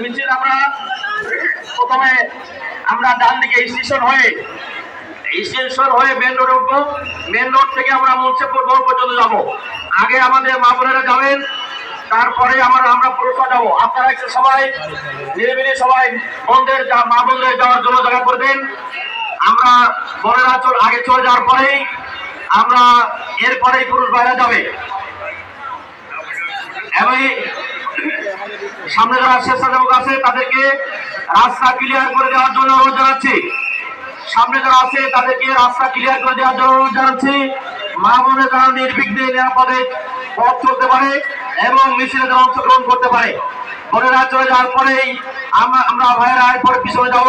মিছিল আমরা প্রথমে আমরা ডান দিকে স্টেশন হয়ে মেন রোডে উঠবো। মেন রোড থেকে আমরা মুন্সিপুর মোড় পর্যন্ত যাবো। আগে আমাদের মা বোনেরা যাবেন, তারপরে আমরা পুরসভা যাবো। আপনারা একটু সবাই নিরিবিলি সবাই মা বোনদের যাওয়ার জন্য জায়গা করবেন। আমরা বোনেরা আগে চলে যাওয়ার পরেই এরপরেই পুরুষ ভাইরা যাবে। এবং সামনে যারা স্বেচ্ছাসেবক আছে তাদেরকে রাস্তা ক্লিয়ার করে দেওয়ার জন্য অনুরোধ জানাচ্ছি। সামনে যারা আছে তাদেরকে রাস্তা ক্লিয়ার করে দেওয়ার জন্য অনুরোধ জানাচ্ছি। মা বোনে যারা নির্বিঘ্নে নিরাপদে পথ চলতে পারে এবং মিছিলে যারা অংশগ্রহণ করতে পারে। বোনেরা চলে যাওয়ার পরেই আমরা ভাইয়েরা এরপরে পিছনে যাব।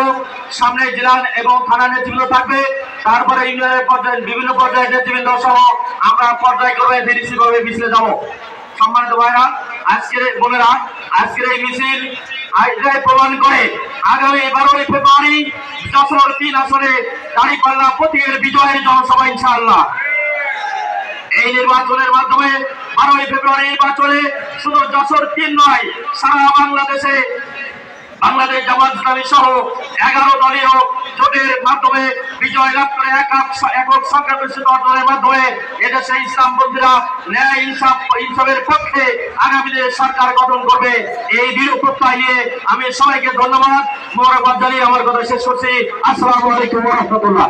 সামনে জেলা এবং থানা নেতৃবৃন্দ থাকবে, তারপরে ইউনিয়নের পর্যায়ে বিভিন্ন পর্যায়ে নেতৃবৃন্দ সহ আমরা পর্যায়ক্রমে ভাবে মিছিলে যাব। সম্মানিত ভাইরা, বোনেরা, আজকের এই মিছিল প্রমাণ করে আগামী 12ই ফেব্রুয়ারি যশোর 3 আসনে দাঁড়িপাল্লা প্রতীকের বিজয়ের জনসভা ইনশাআল্লাহ। এই নির্বাচনের মাধ্যমে 12ই ফেব্রুয়ারি নির্বাচনে শুধু যশোর 3 নয়, সারা বাংলাদেশে বাংলাদেশ জামাত ইসলামী সহ 11 দলীয় জোটের মাধ্যমে বিজয় লাভ করে একক সংখ্যাগরিষ্ঠ অর্জনের মাধ্যমে এদেশে ইসলামপন্থীরা ন্যায় ইনসাফের পক্ষে আগামী দিনে সরকার গঠন করবে। এই দৃঢ় প্রত্যয় নিয়ে আমি সবাইকে ধন্যবাদ মোবারকবাদ জানিয়ে আমার কথা শেষ করছি। আসসালামু আলাইকুম ওয়া রাহমাতুল্লাহ।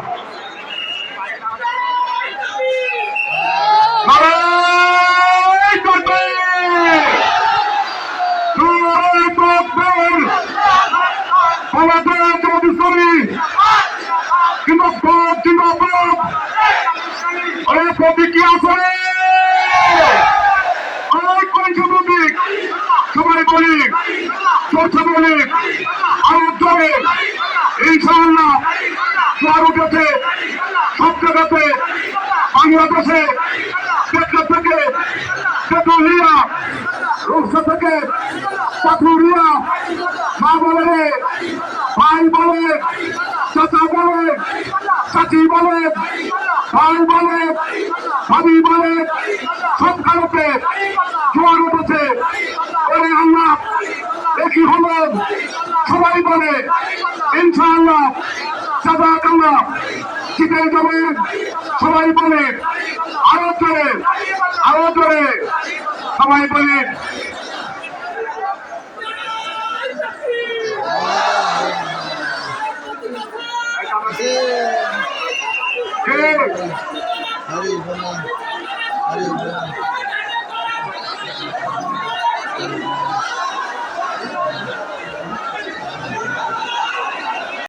সবাই বলি চর্চা বলি আমার জলে ইনশাআল্লাহ জোয়ার উঠেছে সব জায়গাতে। বাংলাদেশে থেকে তেতুলিয়া রূপসা থেকে পাথুরিয়া মা বলে ভাই বলে চাচা বলে চাচি বলে ভাই বলে ভাবি বলে সব কারণে জোয়ার উঠেছে। ওরে আল্লাহ একই হলো সবাই বলে ইনশাআল্লাহ জাযাকাল্লাহ জিতে যাবে সবাই বলে আরো জোরে সবাই বলে হরি